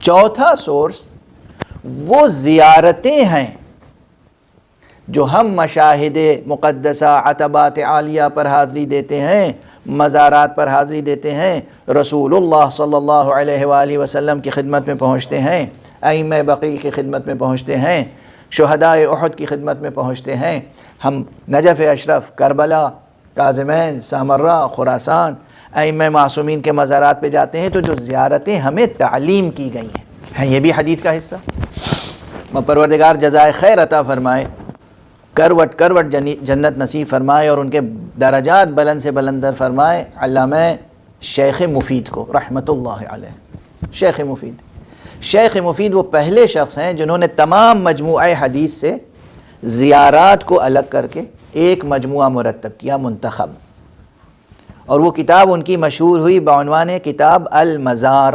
چوتھا سورس وہ زیارتیں ہیں جو ہم مشاہد مقدسہ عتبات عالیہ پر حاضری دیتے ہیں، مزارات پر حاضری دیتے ہیں، رسول اللہ صلی اللہ علیہ وآلہ وسلم کی خدمت میں پہنچتے ہیں، ائمہ بقیع کی خدمت میں پہنچتے ہیں، شہدائے احد کی خدمت میں پہنچتے ہیں، ہم نجف اشرف، کربلا، کاظمین، سامرہ، خراسان، ائمہ معصومین کے مزارات پہ جاتے ہیں۔ تو جو زیارتیں ہمیں تعلیم کی گئی ہیں یہ بھی حدیث کا حصہ۔ پروردگار جزائے خیر عطا فرمائے، کروٹ کروٹ جنت نصیب فرمائے اور ان کے درجات بلند سے بلندر فرمائے علامہ شیخ مفید کو رحمۃ اللہ علیہ۔ شیخ مفید وہ پہلے شخص ہیں جنہوں نے تمام مجموعہ حدیث سے زیارات کو الگ کر کے ایک مجموعہ مرتب کیا، منتخب، اور وہ کتاب ان کی مشہور ہوئی بعنوان کتاب المزار،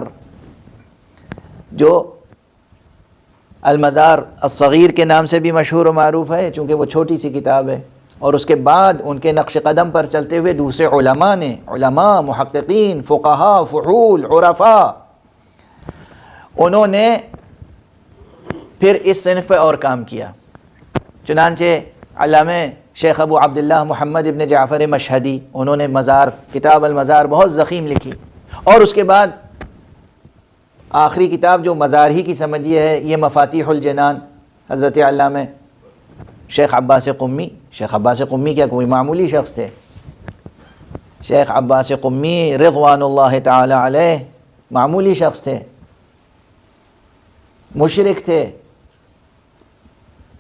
جو المزار الصغیر کے نام سے بھی مشہور و معروف ہے چونکہ وہ چھوٹی سی کتاب ہے، اور اس کے بعد ان کے نقش قدم پر چلتے ہوئے دوسرے علماء، محققین، فقہاء، فحول، عرفاء، انہوں نے پھر اس صنف پہ اور کام کیا۔ چنانچہ علامہ شیخ ابو عبداللہ محمد ابن جعفر مشہدی، انہوں نے کتاب المزار بہت ضخیم لکھی، اور اس کے بعد آخری کتاب جو مزار ہی کی سمجھیے ہے یہ مفاتیح الجنان، حضرت علامہ شیخ عباس قمی۔ شیخ عباس قمی کیا کوئی معمولی شخص تھے؟ شیخ عباس قمی رضوان اللہ تعالی علیہ معمولی شخص تھے، مشرک تھے،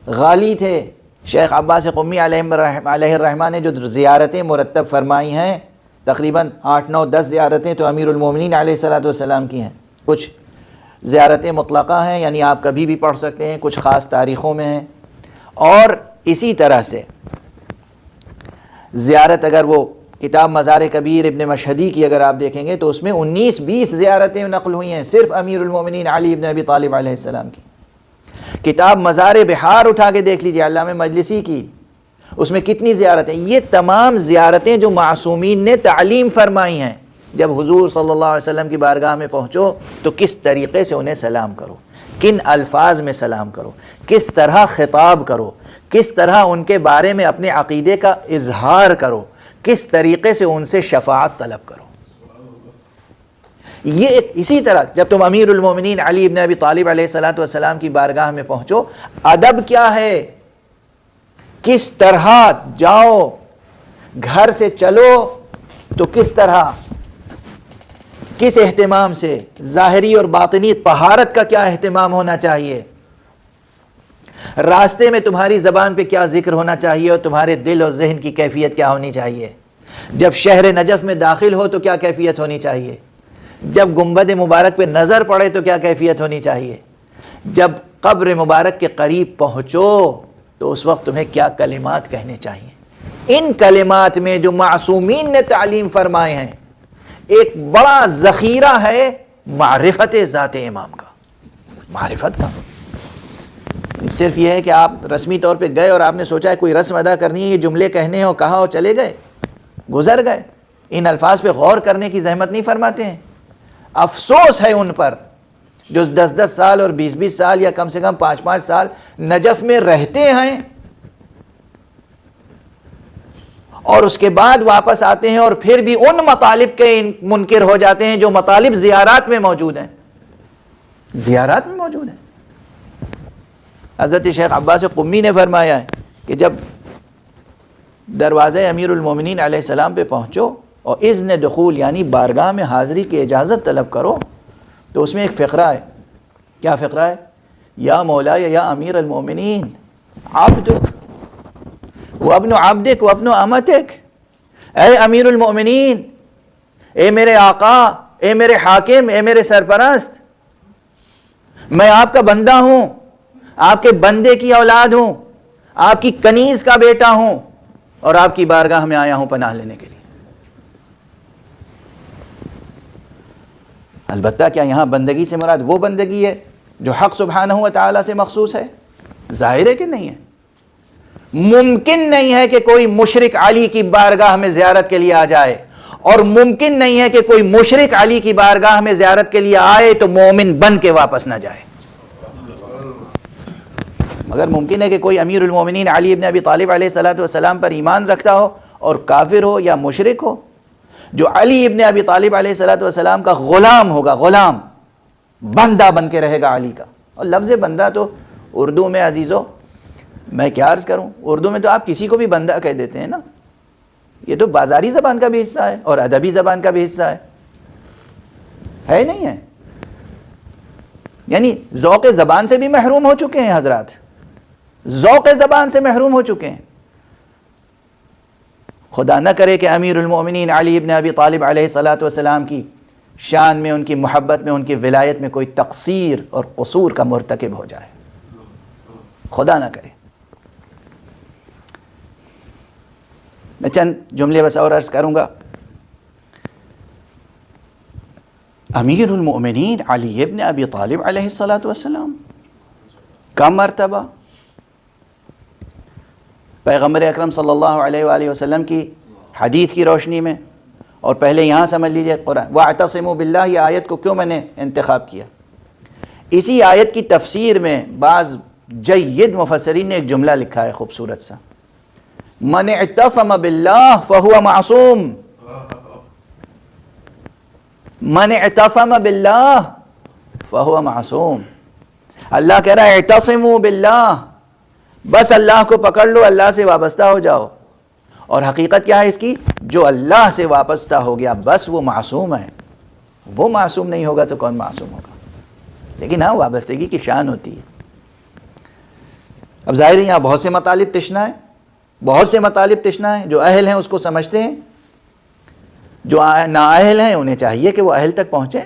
غالی تھے۔ شیخ عباس قمی علیہ الرحمہ نے جو زیارتیں مرتب فرمائی ہیں، تقریباً 8، 9، 10 زیارتیں تو امیر المومنین علیہ السلام کی ہیں، کچھ زیارتیں مطلقہ ہیں یعنی آپ کبھی بھی پڑھ سکتے ہیں، کچھ خاص تاریخوں میں ہیں، اور اسی طرح سے زیارت اگر وہ کتاب مزار کبیر ابن مشہدی کی اگر آپ دیکھیں گے تو اس میں 19-20 زیارتیں نقل ہوئی ہیں صرف امیر المومنین علی ابن ابی طالب علیہ السلام کی۔ کتاب مزار بحار اٹھا کے دیکھ لیجئے علامہ مجلسی کی، اس میں کتنی زیارتیں، یہ تمام زیارتیں جو معصومین نے تعلیم فرمائی ہیں۔ جب حضور صلی اللہ علیہ وسلم کی بارگاہ میں پہنچو تو کس طریقے سے انہیں سلام کرو، کن الفاظ میں سلام کرو، کس طرح خطاب کرو، کس طرح ان کے بارے میں اپنے عقیدے کا اظہار کرو، کس طریقے سے ان سے شفاعت طلب کرو۔ یہ اسی طرح جب تم امیر المومنین علی ابن ابی طالب علیہ السلام کی بارگاہ میں پہنچو، ادب کیا ہے، کس طرح جاؤ، گھر سے چلو تو کس طرح، کس اہتمام سے، ظاہری اور باطنی طہارت کا کیا اہتمام ہونا چاہیے، راستے میں تمہاری زبان پہ کیا ذکر ہونا چاہیے اور تمہارے دل اور ذہن کی کیفیت کیا ہونی چاہیے، جب شہر نجف میں داخل ہو تو کیا کیفیت ہونی چاہیے، جب گنبد مبارک پہ نظر پڑے تو کیا کیفیت ہونی چاہیے، جب قبر مبارک کے قریب پہنچو تو اس وقت تمہیں کیا کلمات کہنے چاہیے۔ ان کلمات میں جو معصومین نے تعلیم فرمائے ہیں ایک بڑا ذخیرہ ہے معرفت ذات امام کا، معرفت کا۔ صرف یہ ہے کہ آپ رسمی طور پہ گئے اور آپ نے سوچا ہے کوئی رسم ادا کرنی ہے، یہ جملے کہنے ہیں اور کہا اور چلے گئے، گزر گئے، ان الفاظ پہ غور کرنے کی زحمت نہیں فرماتے ہیں۔ افسوس ہے ان پر جو 10-10 سال اور 20-20 سال یا کم سے کم 5-5 سال نجف میں رہتے ہیں اور اس کے بعد واپس آتے ہیں اور پھر بھی ان مطالب کے منکر ہو جاتے ہیں جو مطالب زیارات میں موجود ہیں، زیارات میں موجود ہیں۔ حضرت شیخ عباس قمی نے فرمایا ہے کہ جب دروازے امیر المومنین علیہ السلام پہ پہنچو اور اذن دخول یعنی بارگاہ میں حاضری کی اجازت طلب کرو تو اس میں ایک فقرہ ہے۔ کیا فقرہ ہے؟ یا مولا یا امیر المومنین عبدک وابن عبدک وابن امتک، اے امیر المومنین، اے میرے آقا، اے میرے حاکم، اے میرے سرپرست، میں آپ کا بندہ ہوں، آپ کے بندے کی اولاد ہوں، آپ کی کنیز کا بیٹا ہوں اور آپ کی بارگاہ میں آیا ہوں پناہ لینے کے لیے۔ البتہ کیا یہاں بندگی سے مراد وہ بندگی ہے جو حق سبحانہ و تعالیٰ سے مخصوص ہے؟ ظاہر ہے کہ نہیں ہے۔ ممکن نہیں ہے کہ کوئی مشرک علی کی بارگاہ میں زیارت کے لیے آ جائے اور ممکن نہیں ہے کہ کوئی مشرک علی کی بارگاہ میں زیارت کے لیے آئے تو مومن بن کے واپس نہ جائے، مگر ممکن ہے کہ کوئی امیر المومنین علی ابن ابی طالب علیہ الصلوۃ والسلام پر ایمان رکھتا ہو اور کافر ہو یا مشرک ہو، جو علی ابن ابی طالب علیہ الصلوۃ والسلام کا غلام ہوگا، غلام بندہ بن کے رہے گا علی کا۔ اور لفظ بندہ تو اردو میں عزیزو میں کیا عرض کروں، اردو میں تو آپ کسی کو بھی بندہ کہہ دیتے ہیں نا، یہ تو بازاری زبان کا بھی حصہ ہے اور ادبی زبان کا بھی حصہ ہے نہیں ہے؟ یعنی ذوق زبان سے بھی محروم ہو چکے ہیں حضرات، ذوق زبان سے محروم ہو چکے ہیں۔ خدا نہ کرے کہ امیر المومنین علی ابن ابی طالب علیہ الصلوۃ والسلام کی شان میں، ان کی محبت میں، ان کی ولایت میں کوئی تقصیر اور قصور کا مرتکب ہو جائے، خدا نہ کرے۔ میں چند جملے بس اور عرض کروں گا۔ امیر المؤمنین علی ابن ابی طالب علیہ الصلوۃ والسلام کا مرتبہ پیغمبر اکرم صلی اللہ علیہ وآلہ وسلم کی حدیث کی روشنی میں، اور پہلے یہاں سمجھ لیجئے قرآن وَاعْتَصِمُوا بِاللَّهِ، یہ آیت کو کیوں میں نے انتخاب کیا؟ اسی آیت کی تفسیر میں بعض جید مفسرین نے ایک جملہ لکھا ہے خوبصورت سا، من اعتصم باللہ فہو معصوم، من اعتصم باللہ فہو معصوم۔ اللہ کہہ رہا ہے اعتصموا باللہ، بس اللہ کو پکڑ لو، اللہ سے وابستہ ہو جاؤ۔ اور حقیقت کیا ہے اس کی؟ جو اللہ سے وابستہ ہو گیا بس وہ معصوم ہے، وہ معصوم نہیں ہوگا تو کون معصوم ہوگا؟ لیکن ہاں وابستگی کی شان ہوتی ہے۔ اب ظاہر ہے یہاں بہت سے مطالب تشنا ہے، بہت سے مطالب تشنا ہے، جو اہل ہیں اس کو سمجھتے ہیں، جو نااہل ہیں انہیں چاہیے کہ وہ اہل تک پہنچیں۔